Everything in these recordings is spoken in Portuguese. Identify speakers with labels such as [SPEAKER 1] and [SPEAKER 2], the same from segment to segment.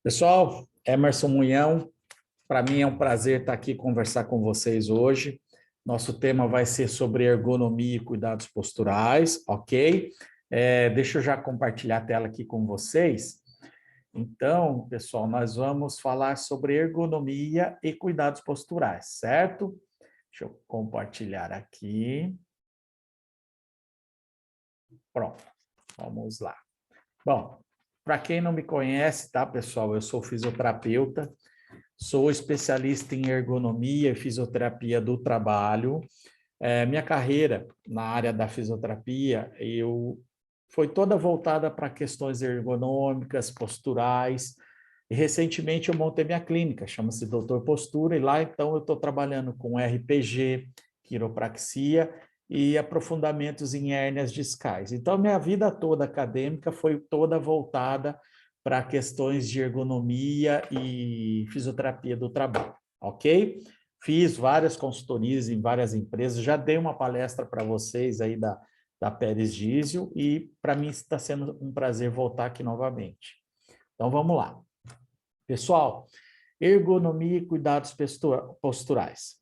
[SPEAKER 1] Pessoal, Emerson Munhão, para mim é um prazer estar aqui conversar com vocês hoje. Nosso tema vai ser sobre ergonomia e cuidados posturais, ok? Deixa eu já compartilhar a tela aqui com vocês. Então, pessoal, nós vamos falar sobre ergonomia e cuidados posturais, certo? Deixa eu compartilhar aqui. Pronto, vamos lá. Bom, para quem não me conhece, tá, pessoal? Eu sou fisioterapeuta. Sou especialista em ergonomia e fisioterapia do trabalho. Minha carreira na área da fisioterapia foi toda voltada para questões ergonômicas, posturais. E recentemente eu montei minha clínica, chama-se Doutor Postura, e lá então eu estou trabalhando com RPG, quiropraxia e aprofundamentos em hérnias discais. Então, minha vida toda acadêmica foi toda voltada para questões de ergonomia e fisioterapia do trabalho, ok? Fiz várias consultorias em várias empresas, já dei uma palestra para vocês aí da Pérez Diesel e para mim está sendo um prazer voltar aqui novamente. Então vamos lá. Pessoal, ergonomia e cuidados posturais.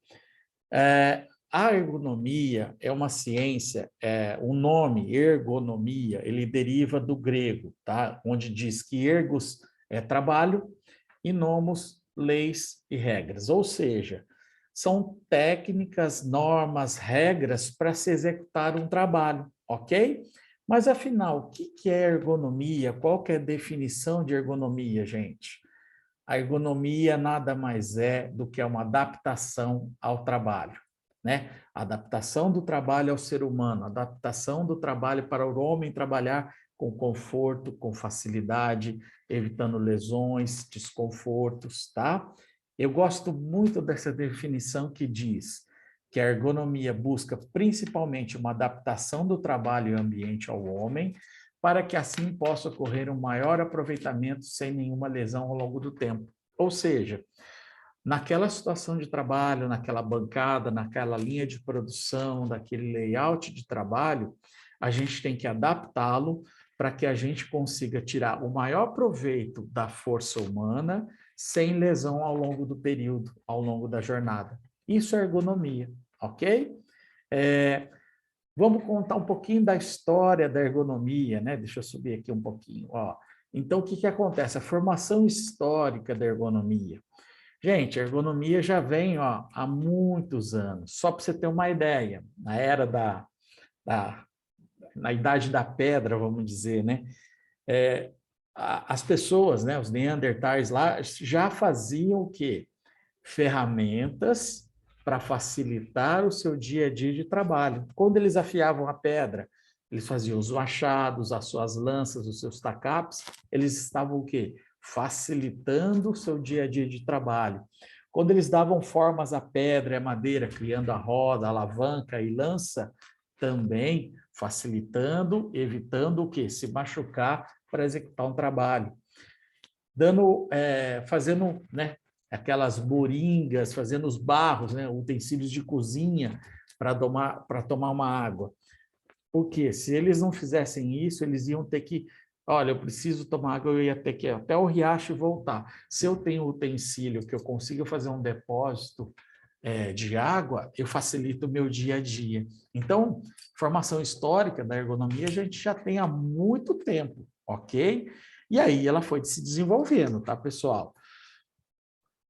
[SPEAKER 1] A ergonomia é uma ciência, o nome ergonomia, ele deriva do grego, tá? Onde diz que ergos é trabalho e nomos, leis e regras. Ou seja, são técnicas, normas, regras para se executar um trabalho, ok? Mas afinal, o que é ergonomia? Qual que é a definição de ergonomia, gente? A ergonomia nada mais é do que uma adaptação ao trabalho, né? A adaptação do trabalho ao ser humano, a adaptação do trabalho para o homem trabalhar com conforto, com facilidade, evitando lesões, desconfortos, tá? Eu gosto muito dessa definição que diz que a ergonomia busca principalmente uma adaptação do trabalho e ambiente ao homem, para que assim possa ocorrer um maior aproveitamento sem nenhuma lesão ao longo do tempo. Ou seja, naquela situação de trabalho, naquela bancada, naquela linha de produção, daquele layout de trabalho, a gente tem que adaptá-lo para que a gente consiga tirar o maior proveito da força humana sem lesão ao longo do período, ao longo da jornada. Isso é ergonomia, ok? Vamos contar um pouquinho da história da ergonomia, né? Deixa eu subir aqui um pouquinho, ó. Então, o que acontece? A formação histórica da ergonomia. Gente, a ergonomia já vem, ó, há muitos anos. Só para você ter uma ideia, na era na Idade da Pedra, vamos dizer, né? As pessoas, né, os neandertais lá, já faziam o quê? Ferramentas para facilitar o seu dia a dia de trabalho. Quando eles afiavam a pedra, eles faziam os machados, as suas lanças, os seus tacapes, eles estavam o quê? Facilitando o seu dia a dia de trabalho. Quando eles davam formas à pedra e à madeira, criando a roda, a alavanca e lança, também facilitando, evitando o quê? Se machucar para executar um trabalho. Fazendo, né, aquelas moringas, fazendo os barros, né, utensílios de cozinha para tomar uma água. Porque se eles não fizessem isso, eles iam ter que, olha, eu preciso tomar água, eu ia ter que ir até o riacho e voltar. Se eu tenho utensílio que eu consiga fazer um depósito de água, eu facilito o meu dia a dia. Então, formação histórica da ergonomia a gente já tem há muito tempo, ok? E aí ela foi se desenvolvendo, tá, pessoal?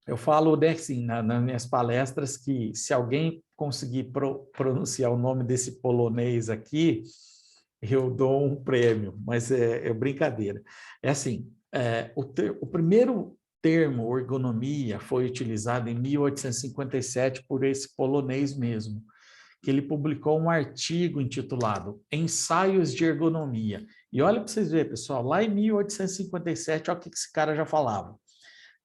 [SPEAKER 1] Eu falo, né, assim, nas minhas palestras que se alguém conseguir pronunciar o nome desse polonês aqui, eu dou um prêmio, mas é brincadeira. É assim, o primeiro termo ergonomia foi utilizado em 1857 por esse polonês mesmo, que ele publicou um artigo intitulado Ensaios de Ergonomia. E olha para vocês verem, pessoal, lá em 1857, olha o que esse cara já falava.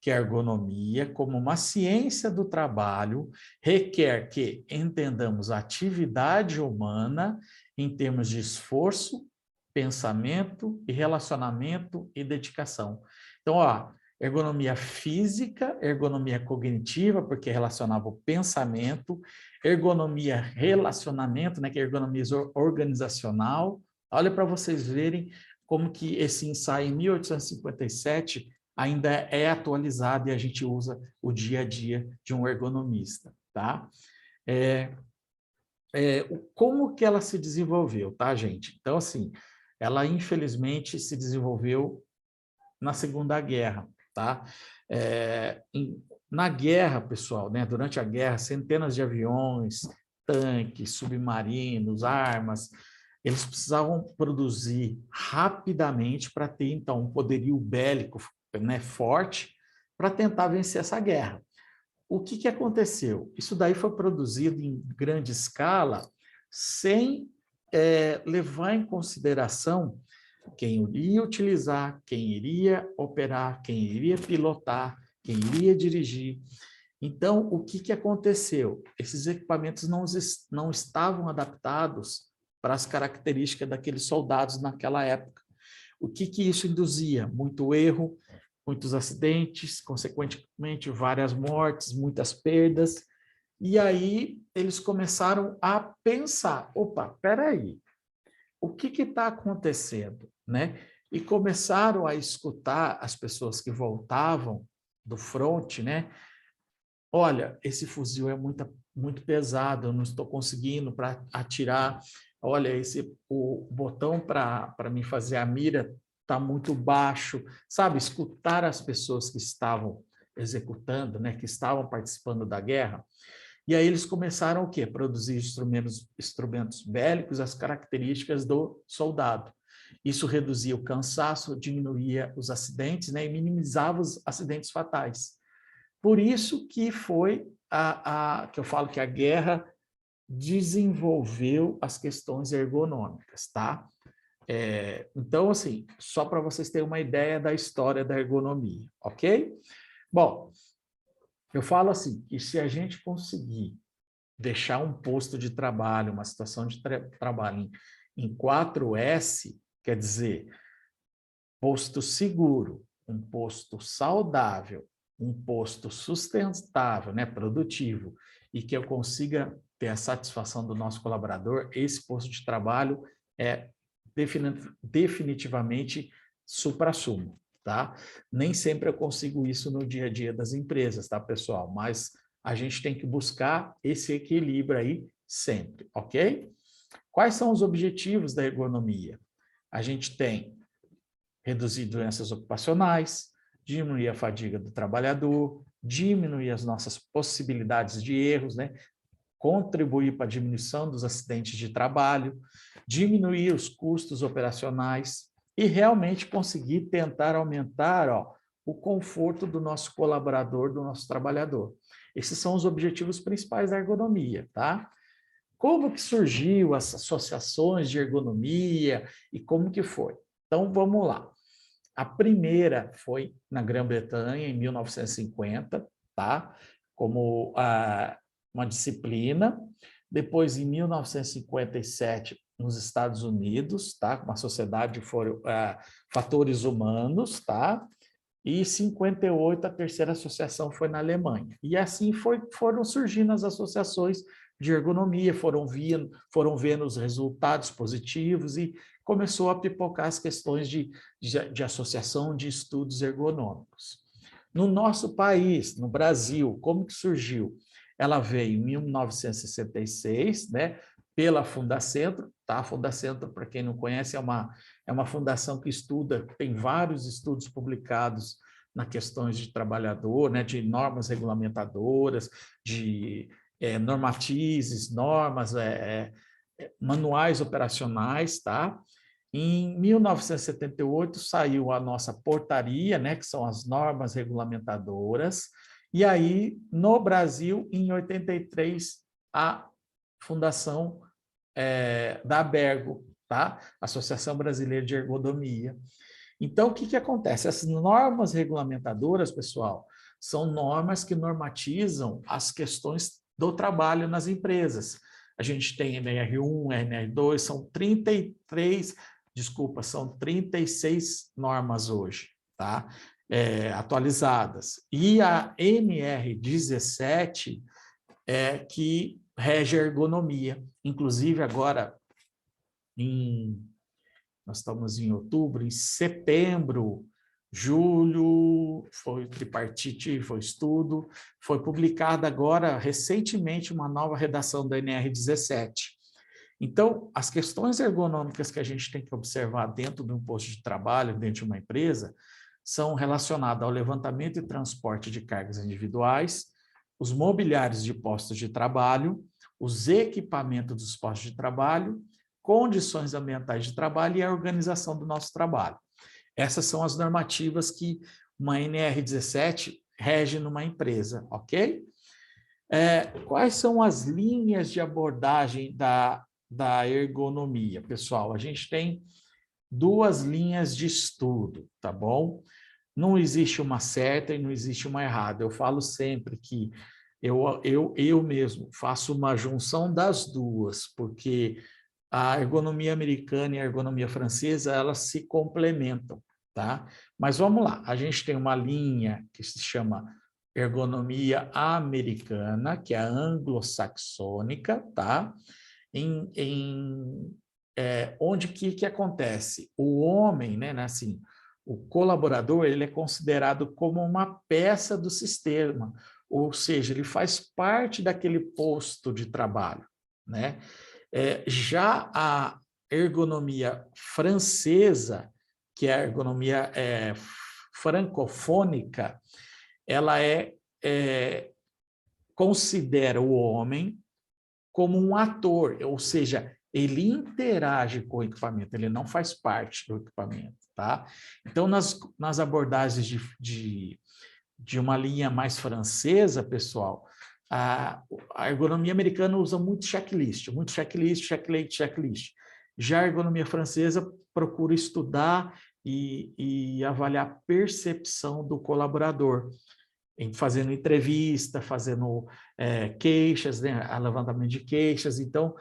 [SPEAKER 1] Que a ergonomia, como uma ciência do trabalho, requer que entendamos a atividade humana em termos de esforço, pensamento e relacionamento e dedicação. Então, ó, ergonomia física, ergonomia cognitiva, porque relacionava o pensamento, ergonomia relacionamento, né, que é ergonomia organizacional. Olha para vocês verem como que esse ensaio em 1857 ainda é atualizada e a gente usa o dia a dia de um ergonomista, tá? Como que ela se desenvolveu, tá, gente? Então, assim, ela infelizmente se desenvolveu na Segunda Guerra, tá? Na guerra, pessoal, né? Durante a guerra, centenas de aviões, tanques, submarinos, armas, eles precisavam produzir rapidamente para ter, então, um poderio bélico, né, forte para tentar vencer essa guerra. O que que aconteceu? Isso daí foi produzido em grande escala sem levar em consideração quem iria utilizar, quem iria operar, quem iria pilotar, quem iria dirigir. Então, o que que aconteceu? Esses equipamentos não estavam adaptados para as características daqueles soldados naquela época. O que que isso induzia? Muito erro, muitos acidentes, consequentemente várias mortes, muitas perdas. E aí eles começaram a pensar, opa, peraí, o que está acontecendo, né? E começaram a escutar as pessoas que voltavam do fronte, né? Olha, esse fuzil é muito pesado, eu não estou conseguindo para atirar. Olha, o botão para me fazer a mira está muito baixo, sabe? Escutar as pessoas que estavam executando, né? Que estavam participando da guerra. E aí eles começaram o quê? Produzir instrumentos bélicos, as características do soldado. Isso reduzia o cansaço, diminuía os acidentes, né, e minimizava os acidentes fatais. Por isso que foi que eu falo que a guerra desenvolveu as questões ergonômicas, tá? Então, assim, só para vocês terem uma ideia da história da ergonomia, ok? Bom, eu falo assim, que se a gente conseguir deixar um posto de trabalho, uma situação de trabalho em 4S, quer dizer, posto seguro, um posto saudável, um posto sustentável, né, produtivo, e que eu consiga ter a satisfação do nosso colaborador, esse posto de trabalho é definitivamente suprassumo, tá? Nem sempre eu consigo isso no dia a dia das empresas, tá, pessoal? Mas a gente tem que buscar esse equilíbrio aí sempre, ok? Quais são os objetivos da ergonomia? A gente tem reduzir doenças ocupacionais, diminuir a fadiga do trabalhador, diminuir as nossas possibilidades de erros, né? Contribuir para a diminuição dos acidentes de trabalho, diminuir os custos operacionais e realmente conseguir tentar aumentar, o conforto do nosso colaborador, do nosso trabalhador. Esses são os objetivos principais da ergonomia, tá? Como que surgiu as associações de ergonomia e como que foi? Então, vamos lá. A primeira foi na Grã-Bretanha, em 1950, tá? Como uma disciplina. Depois, em 1957, nos Estados Unidos, tá? Uma sociedade de fatores humanos, tá? E em 58, a terceira associação foi na Alemanha. E assim foram surgindo as associações de ergonomia, foram vendo os resultados positivos e começou a pipocar as questões de associação de estudos ergonômicos. No nosso país, no Brasil, como que surgiu? Ela veio em 1966, né, pela Fundacentro, tá? A Fundacentro, para quem não conhece, é uma fundação que estuda, tem vários estudos publicados nas questões de trabalhador, né, de normas regulamentadoras, de normatizes, normas, manuais operacionais, tá? Em 1978 saiu a nossa portaria, né, que são as normas regulamentadoras, e aí no Brasil, em 83, a fundação da Abergo, tá? Associação Brasileira de Ergonomia. Então, o que que acontece? Essas normas regulamentadoras, pessoal, são normas que normatizam as questões do trabalho nas empresas. A gente tem NR1, NR2, são 33, desculpa, são 36 normas hoje, tá? Atualizadas. E a NR17 é que rege a ergonomia. Inclusive, agora, nós estamos em outubro, em setembro julho, foi tripartite, foi estudo, foi publicada agora, recentemente, uma nova redação da NR17. Então, as questões ergonômicas que a gente tem que observar dentro de um posto de trabalho, dentro de uma empresa, são relacionadas ao levantamento e transporte de cargas individuais, os mobiliários de postos de trabalho, os equipamentos dos postos de trabalho, condições ambientais de trabalho e a organização do nosso trabalho. Essas são as normativas que uma NR17 rege numa empresa, ok? Quais são as linhas de abordagem da ergonomia, pessoal? A gente tem duas linhas de estudo, tá bom? Não existe uma certa e não existe uma errada. Eu falo sempre que eu mesmo faço uma junção das duas, porque a ergonomia americana e a ergonomia francesa, elas se complementam, tá? Mas vamos lá, a gente tem uma linha que se chama ergonomia americana, que é a anglo-saxônica, tá? Onde que acontece? O homem, né, assim, o colaborador, ele é considerado como uma peça do sistema, ou seja, ele faz parte daquele posto de trabalho, né? Já a ergonomia francesa, que é a ergonomia francofônica, ela considera o homem como um ator, ou seja, ele interage com o equipamento, ele não faz parte do equipamento, tá? Então, nas abordagens de uma linha mais francesa, pessoal, a ergonomia americana usa muito checklist, checklist. Já a ergonomia francesa procura estudar e avaliar a percepção do colaborador, fazendo entrevista, fazendo queixas, né, levantamento de queixas. Então,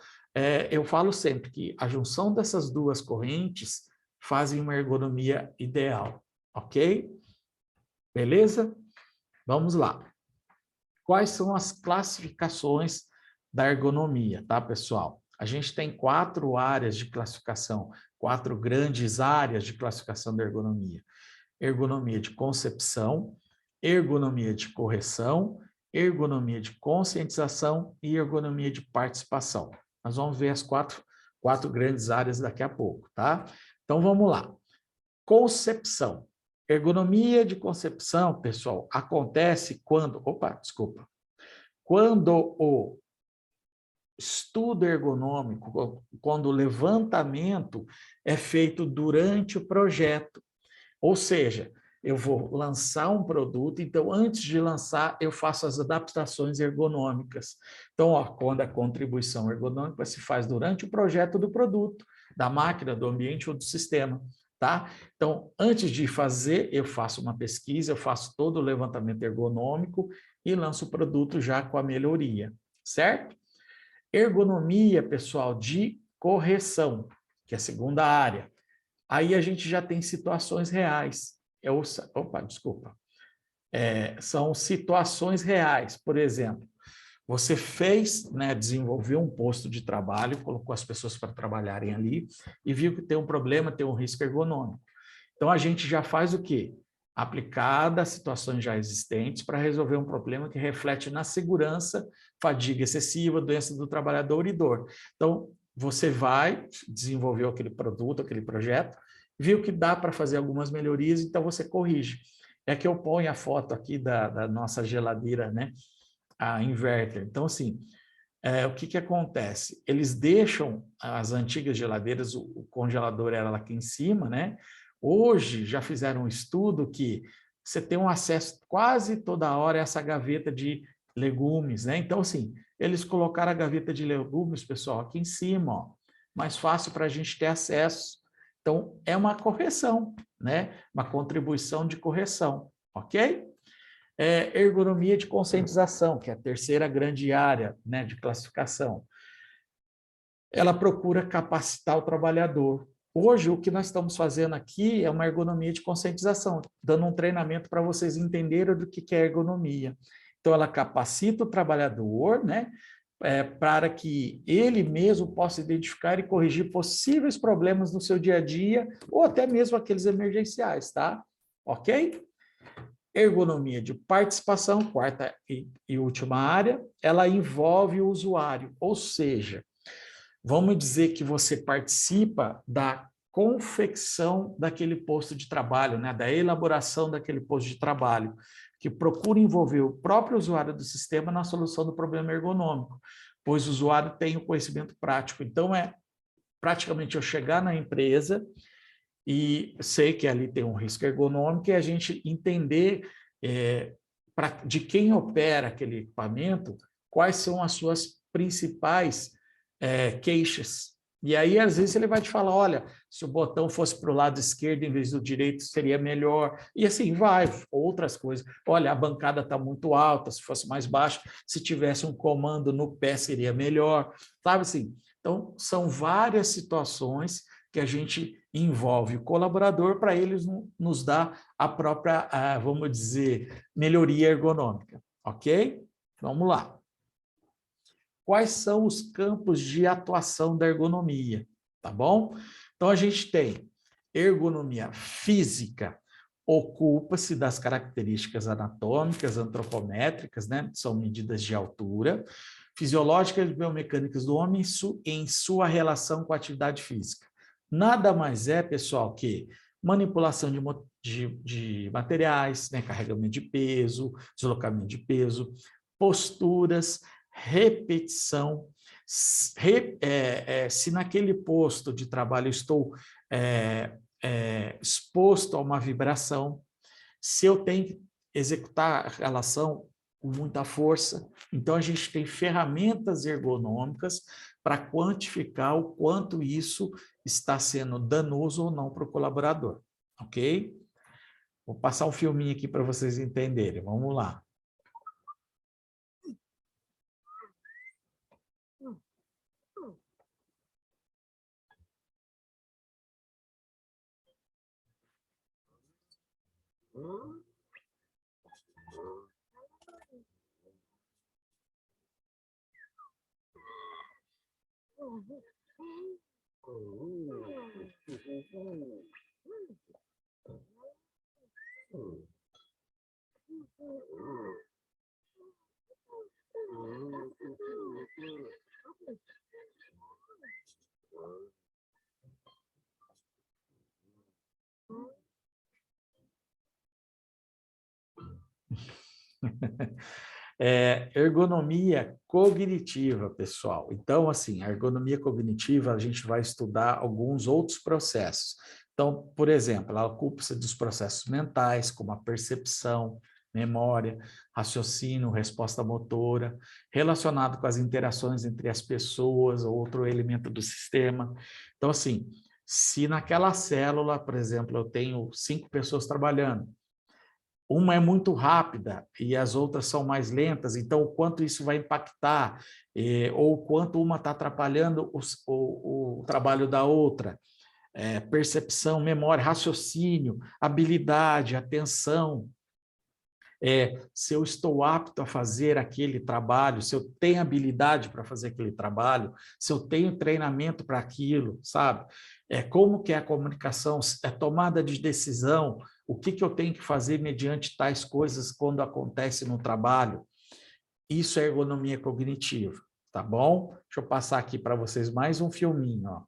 [SPEAKER 1] eu falo sempre que a junção dessas duas correntes fazem uma ergonomia ideal, ok? Beleza? Vamos lá. Quais são as classificações da ergonomia, tá, pessoal? A gente tem 4 áreas de classificação, 4 grandes áreas de classificação da ergonomia. Ergonomia de concepção, ergonomia de correção, ergonomia de conscientização e ergonomia de participação. Nós vamos ver as quatro grandes áreas daqui a pouco, tá? Então, vamos lá. Concepção. Ergonomia de concepção, pessoal, acontece quando... Quando o estudo ergonômico, quando o levantamento é feito durante o projeto. Ou seja, eu vou lançar um produto, então, antes de lançar, eu faço as adaptações ergonômicas. Então, ó, quando a contribuição ergonômica se faz durante o projeto do produto, da máquina, do ambiente ou do sistema, tá? Então, antes de fazer, eu faço uma pesquisa, eu faço todo o levantamento ergonômico e lanço o produto já com a melhoria, certo? Ergonomia, pessoal, de correção, que é a segunda área. Aí a gente já tem situações reais. São situações reais. Por exemplo, você fez, né, desenvolveu um posto de trabalho, colocou as pessoas para trabalharem ali e viu que tem um problema, tem um risco ergonômico. Então, a gente já faz o quê? Aplicada a situações já existentes para resolver um problema que reflete na segurança, fadiga excessiva, doença do trabalhador e dor. Então, você vai, desenvolveu aquele produto, aquele projeto, viu que dá para fazer algumas melhorias, então você corrige. É que eu ponho a foto aqui da nossa geladeira, né? A inverter. Então, assim, o que acontece? Eles deixam as antigas geladeiras, o congelador era lá aqui em cima, né? Hoje já fizeram um estudo que você tem um acesso quase toda hora a essa gaveta de legumes, né? Então, assim, eles colocaram a gaveta de legumes, pessoal, aqui em cima, ó, mais fácil para a gente ter acesso. Então, é uma correção, né? Uma contribuição de correção, ok? Ergonomia de conscientização, que é a terceira grande área, né, de classificação. Ela procura capacitar o trabalhador. Hoje, o que nós estamos fazendo aqui é uma ergonomia de conscientização, dando um treinamento para vocês entenderem do que é ergonomia. Então, ela capacita o trabalhador, né, para que ele mesmo possa identificar e corrigir possíveis problemas no seu dia a dia, ou até mesmo aqueles emergenciais, tá? ok? Ergonomia de participação, quarta e última área, ela envolve o usuário, ou seja, vamos dizer que você participa da confecção daquele posto de trabalho, né, da elaboração daquele posto de trabalho, que procura envolver o próprio usuário do sistema na solução do problema ergonômico, pois o usuário tem o conhecimento prático. Então, é praticamente eu chegar na empresa e sei que ali tem um risco ergonômico e a gente entender de quem opera aquele equipamento, quais são as suas principais queixas. E aí, às vezes, ele vai te falar, olha, se o botão fosse para o lado esquerdo em vez do direito, seria melhor. E assim, vai, outras coisas. Olha, a bancada está muito alta, se fosse mais baixa, se tivesse um comando no pé, seria melhor. Sabe assim? Então, são várias situações que a gente envolve o colaborador para eles nos dar a própria, vamos dizer, melhoria ergonômica, ok? Vamos lá. Quais são os campos de atuação da ergonomia, tá bom? Então, a gente tem ergonomia física, ocupa-se das características anatômicas, antropométricas, né? São medidas de altura, fisiológicas e biomecânicas do homem em sua relação com a atividade física. Nada mais é, pessoal, que manipulação de materiais, né? Carregamento de peso, deslocamento de peso, posturas, repetição. Se naquele posto de trabalho eu estou exposto a uma vibração, se eu tenho que executar a relação com muita força, então a gente tem ferramentas ergonômicas para quantificar o quanto isso está sendo danoso ou não para o colaborador, ok? Vou passar um filminho aqui para vocês entenderem, vamos lá. Ergonomia cognitiva, pessoal. Então, assim, a ergonomia cognitiva, a gente vai estudar alguns outros processos. Então, por exemplo, ela ocupa-se dos processos mentais, como a percepção, memória, raciocínio, resposta motora, relacionado com as interações entre as pessoas, outro elemento do sistema. Então, assim, se naquela célula, por exemplo, eu tenho 5 pessoas trabalhando, uma é muito rápida e as outras são mais lentas, então o quanto isso vai impactar, ou o quanto uma está atrapalhando o trabalho da outra. Percepção, memória, raciocínio, habilidade, atenção. Se eu estou apto a fazer aquele trabalho, se eu tenho habilidade para fazer aquele trabalho, se eu tenho treinamento para aquilo, sabe? Como que é a comunicação, tomada de decisão, o que eu tenho que fazer mediante tais coisas quando acontece no trabalho. Isso é ergonomia cognitiva, tá bom? Deixa eu passar aqui para vocês mais um filminho, ó.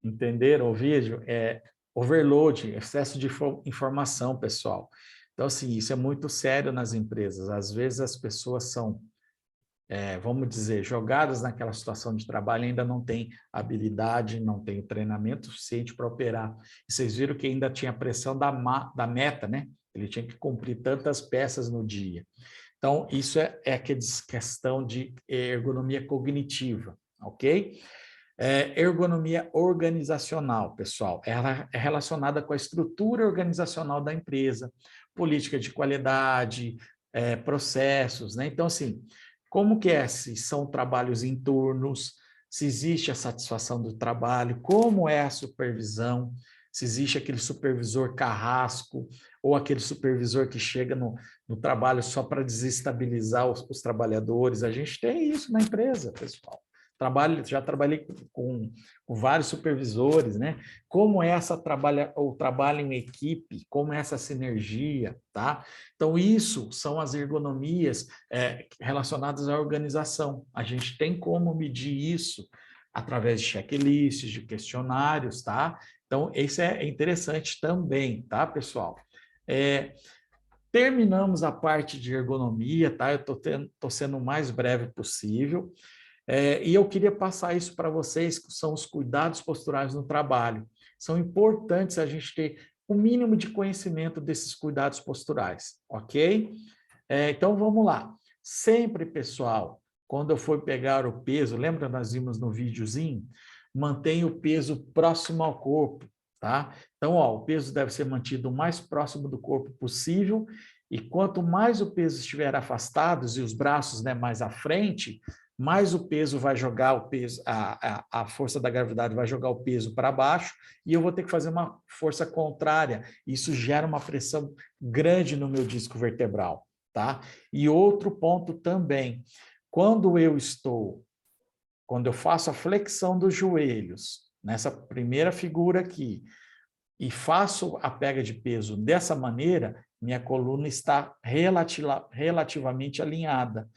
[SPEAKER 1] Entenderam o vídeo? É overload, excesso de informação, pessoal. Então, assim, isso é muito sério nas empresas. Às vezes as pessoas são, vamos dizer, jogadas naquela situação de trabalho, ainda não tem habilidade, não tem treinamento suficiente para operar. E vocês viram que ainda tinha pressão da meta, né? Ele tinha que cumprir tantas peças no dia. Então, isso é aquela questão de ergonomia cognitiva, ok? Ergonomia organizacional, pessoal, ela é relacionada com a estrutura organizacional da empresa, política de qualidade, processos, né? Então, assim, como que se são trabalhos em turnos, se existe a satisfação do trabalho, como é a supervisão, se existe aquele supervisor carrasco ou aquele supervisor que chega no trabalho só para desestabilizar os trabalhadores. A gente tem isso na empresa, pessoal. Já trabalhei com vários supervisores, né? Como é o trabalho em equipe, como é essa sinergia, tá? Então, isso são as ergonomias relacionadas à organização. A gente tem como medir isso através de checklists, de questionários, tá? Então, isso é interessante também, tá, pessoal? Terminamos a parte de ergonomia, tá? Eu estou sendo o mais breve possível. E eu queria passar isso para vocês, que são os cuidados posturais no trabalho. São importantes a gente ter o mínimo de conhecimento desses cuidados posturais, ok? Então, vamos lá. Sempre, pessoal, quando eu for pegar o peso, lembra nós vimos no videozinho? Mantenha o peso próximo ao corpo, tá? Então, ó, o peso deve ser mantido o mais próximo do corpo possível, e quanto mais o peso estiver afastado e os braços, né, mais à frente, mais o peso vai jogar o peso, a força da gravidade vai jogar o peso para baixo, e eu vou ter que fazer uma força contrária. Isso gera uma pressão grande no meu disco vertebral, tá? E outro ponto também, quando eu faço a flexão dos joelhos, nessa primeira figura aqui, e faço a pega de peso dessa maneira, minha coluna está relativamente alinhada.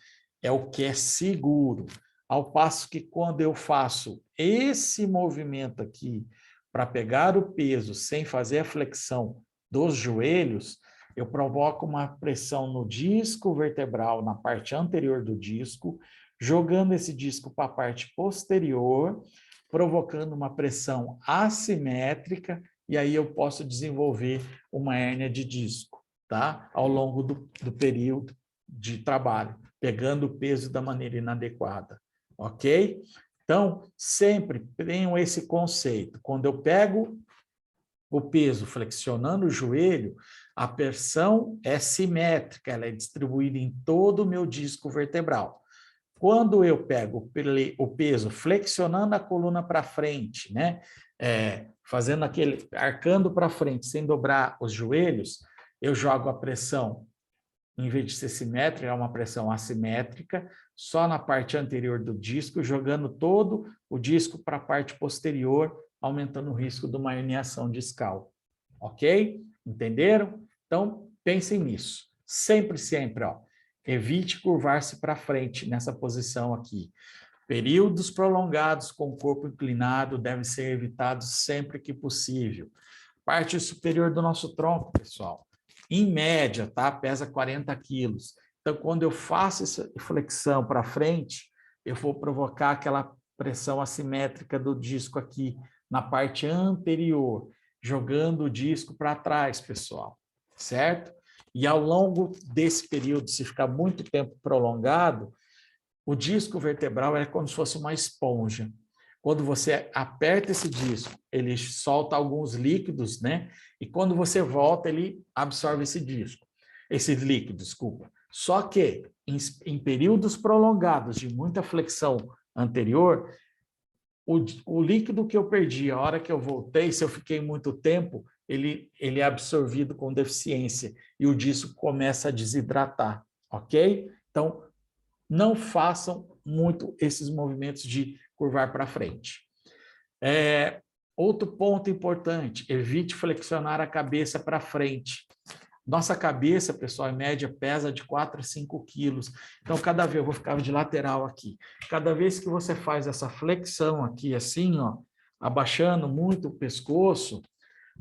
[SPEAKER 1] É o que é seguro. Ao passo que quando eu faço esse movimento aqui para pegar o peso sem fazer a flexão dos joelhos, eu provoco uma pressão no disco vertebral, na parte anterior do disco, jogando esse disco para a parte posterior, provocando uma pressão assimétrica, e aí eu posso desenvolver uma hérnia de disco, tá? Ao longo do período de trabalho, pegando o peso da maneira inadequada, ok? Então, sempre tenham esse conceito. Quando eu pego o peso flexionando o joelho, a pressão é simétrica, ela é distribuída em todo o meu disco vertebral. Quando eu pego o peso flexionando a coluna para frente, né? Fazendo aquele, arcando para frente, sem dobrar os joelhos, eu jogo a pressão, em vez de ser simétrica, é uma pressão assimétrica, só na parte anterior do disco, jogando todo o disco para a parte posterior, aumentando o risco de uma herniação discal. Ok? Entenderam? Então, pensem nisso. Sempre, sempre, ó. Evite curvar-se para frente nessa posição aqui. Períodos prolongados com o corpo inclinado devem ser evitados sempre que possível. Parte superior do nosso tronco, pessoal, em média, tá? Pesa 40 quilos. Então, quando eu faço essa flexão para frente, eu vou provocar aquela pressão assimétrica do disco aqui na parte anterior, jogando o disco para trás, pessoal, certo? E ao longo desse período, se ficar muito tempo prolongado, o disco vertebral é como se fosse uma esponja. Quando você aperta esse disco, ele solta alguns líquidos, né? E quando você volta, ele absorve esse líquido, desculpa. Só que em períodos prolongados de muita flexão anterior, o líquido que eu perdi, a hora que eu voltei, se eu fiquei muito tempo, ele é absorvido com deficiência e o disco começa a desidratar, ok? Então, não façam muito esses movimentos de curvar para frente. Outro ponto importante, evite flexionar a cabeça para frente. Nossa cabeça, pessoal, em média, pesa de 4 a 5 quilos. Então, cada vez, eu vou ficar de lateral aqui. Cada vez que você faz essa flexão aqui, assim, ó, abaixando muito o pescoço,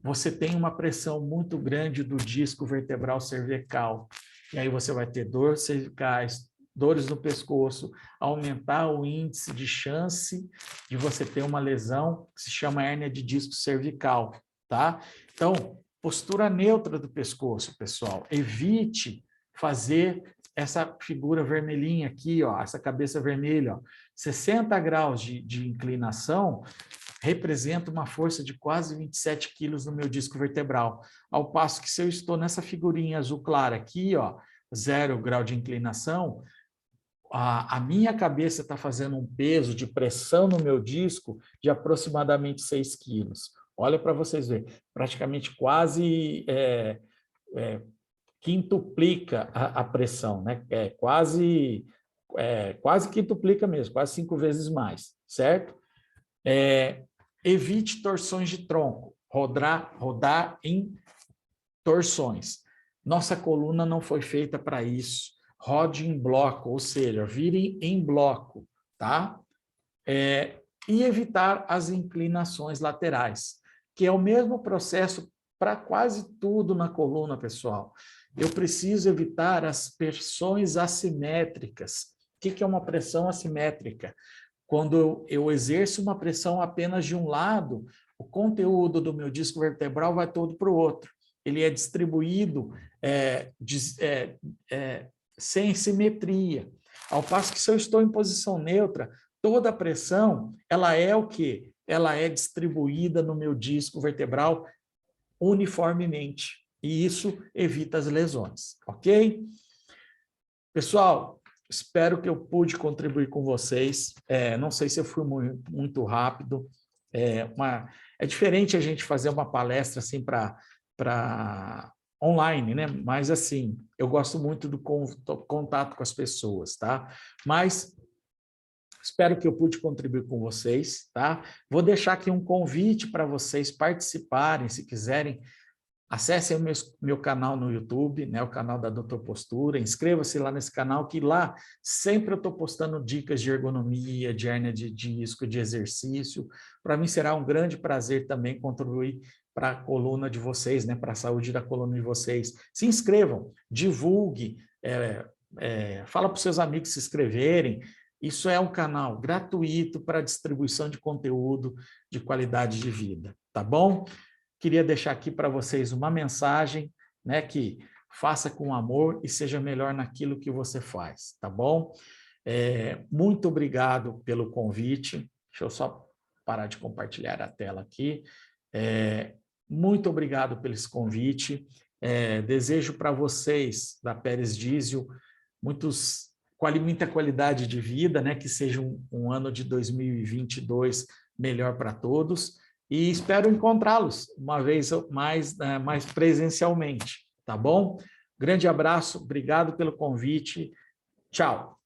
[SPEAKER 1] você tem uma pressão muito grande do disco vertebral cervical. E aí você vai ter dores cervicais, dores no pescoço, aumentar o índice de chance de você ter uma lesão que se chama hérnia de disco cervical, tá? Então, postura neutra do pescoço, pessoal. Evite fazer essa figura vermelhinha aqui, ó, essa cabeça vermelha, ó. 60 graus de inclinação representa uma força de quase 27 quilos no meu disco vertebral. Ao passo que se eu estou nessa figurinha azul clara aqui, ó, 0 grau de inclinação, a minha cabeça está fazendo um peso de pressão no meu disco de aproximadamente 6 quilos. Olha para vocês verem, praticamente quase quintuplica a pressão, né? Quase quintuplica mesmo, quase 5 vezes mais, certo? Evite torções de tronco, rodar em torções. Nossa coluna não foi feita para isso. Rode em bloco, ou seja, vire em bloco, tá? E evitar as inclinações laterais, que é o mesmo processo para quase tudo na coluna, pessoal. Eu preciso evitar as pressões assimétricas. O que é uma pressão assimétrica? Quando eu exerço uma pressão apenas de um lado, o conteúdo do meu disco vertebral vai todo para o outro. Ele é distribuído sem simetria. Ao passo que se eu estou em posição neutra, toda a pressão, ela é o quê? Ela é distribuída no meu disco vertebral uniformemente. E isso evita as lesões, ok? Pessoal, espero que eu pude contribuir com vocês. Não sei se eu fui muito rápido. É diferente a gente fazer uma palestra assim para online, né? Mas assim, eu gosto muito do contato com as pessoas, tá? Mas espero que eu pude contribuir com vocês, tá? Vou deixar aqui um convite para vocês participarem, se quiserem. Acessem o meu canal no YouTube, né, o canal da Dr. Postura, inscreva-se lá nesse canal, que lá sempre eu estou postando dicas de ergonomia, de hérnia de disco, de exercício. Para mim será um grande prazer também contribuir para a coluna de vocês, né, para a saúde da coluna de vocês. Se inscrevam, divulgue, fala para os seus amigos se inscreverem. Isso é um canal gratuito para distribuição de conteúdo de qualidade de vida, tá bom? Queria deixar aqui para vocês uma mensagem, né, que faça com amor e seja melhor naquilo que você faz, tá bom? Muito obrigado pelo convite. Deixa eu só parar de compartilhar a tela aqui. Muito obrigado pelo esse convite. Desejo para vocês, da Pérez Diesel, muita qualidade de vida, né, que seja um ano de 2022 melhor para todos. E espero encontrá-los uma vez mais presencialmente, tá bom? Grande abraço, obrigado pelo convite. Tchau.